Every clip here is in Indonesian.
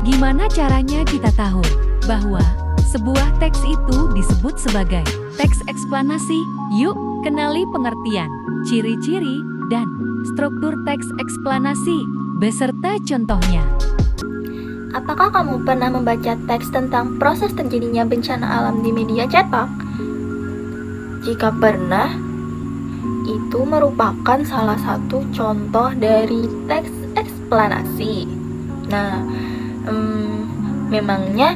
Gimana caranya kita tahu bahwa sebuah teks itu disebut sebagai teks eksplanasi? Yuk, kenali pengertian, ciri-ciri, dan struktur teks eksplanasi beserta contohnya. Apakah kamu pernah membaca teks tentang proses terjadinya bencana alam di media cetak? Jika pernah, itu merupakan salah satu contoh dari teks eksplanasi. Nah, memangnya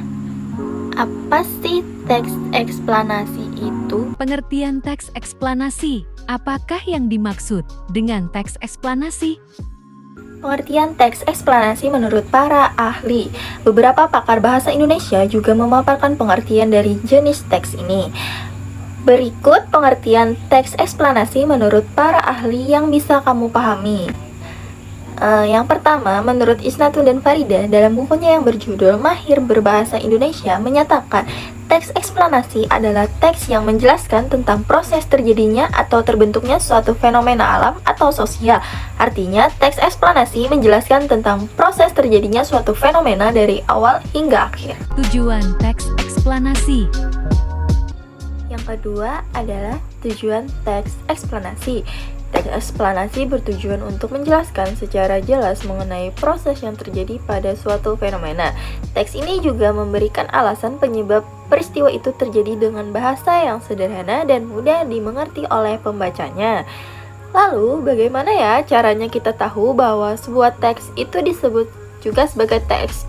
apa sih teks eksplanasi itu? Pengertian teks eksplanasi, apakah yang dimaksud dengan teks eksplanasi? Pengertian teks eksplanasi menurut para ahli. Beberapa pakar bahasa Indonesia juga memaparkan pengertian dari jenis teks ini. Berikut pengertian teks eksplanasi menurut para ahli yang bisa kamu pahami. Yang pertama, menurut Isnatun dan Farida dalam bukunya yang berjudul Mahir Berbahasa Indonesia menyatakan teks eksplanasi adalah teks yang menjelaskan tentang proses terjadinya atau terbentuknya suatu fenomena alam atau sosial. Artinya, teks eksplanasi menjelaskan tentang proses terjadinya suatu fenomena dari awal hingga akhir. Tujuan teks eksplanasi. Yang kedua adalah tujuan teks eksplanasi. Teks eksplanasi bertujuan untuk menjelaskan secara jelas mengenai proses yang terjadi pada suatu fenomena. Teks ini juga memberikan alasan penyebab peristiwa itu terjadi dengan bahasa yang sederhana dan mudah dimengerti oleh pembacanya. Lalu, bagaimana ya caranya kita tahu bahwa sebuah teks itu disebut juga sebagai teks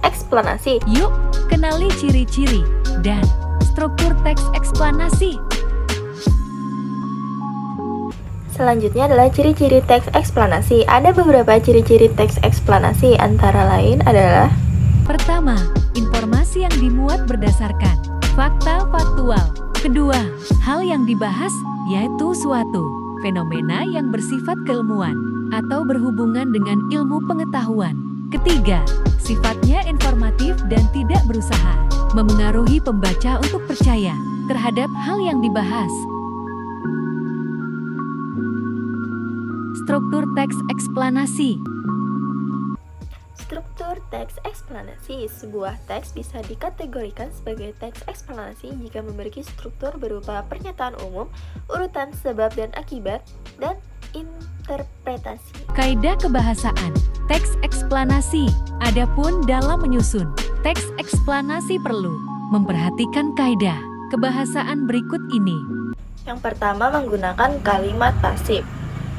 eksplanasi? Yuk, kenali ciri-ciri dan struktur teks eksplanasi. Selanjutnya adalah ciri-ciri teks eksplanasi. Ada beberapa ciri-ciri teks eksplanasi, antara lain adalah: pertama, informasi yang dimuat berdasarkan fakta faktual. Kedua, hal yang dibahas yaitu suatu fenomena yang bersifat keilmuan atau berhubungan dengan ilmu pengetahuan. Ketiga, sifatnya informatif dan tidak berusaha memengaruhi pembaca untuk percaya terhadap hal yang dibahas. Struktur teks eksplanasi. struktur teks eksplanasi. Sebuah teks bisa dikategorikan sebagai teks eksplanasi jika memiliki struktur berupa pernyataan umum, urutan sebab dan akibat, dan interpretasi. Kaidah kebahasaan teks eksplanasi. Adapun dalam menyusun teks eksplanasi perlu memperhatikan kaidah kebahasaan berikut ini. Yang pertama, menggunakan kalimat pasif.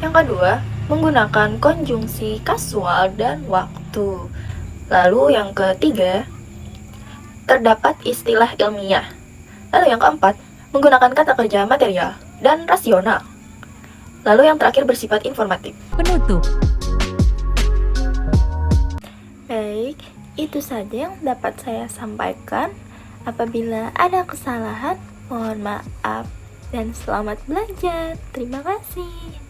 Yang kedua, menggunakan konjungsi kasual dan waktu. Lalu yang ketiga, terdapat istilah ilmiah. Lalu yang keempat, menggunakan kata kerja material dan rasional. Lalu yang terakhir bersifat informatif. Penutup. Baik, itu saja yang dapat saya sampaikan. Apabila ada kesalahan, mohon maaf dan selamat belajar. Terima kasih.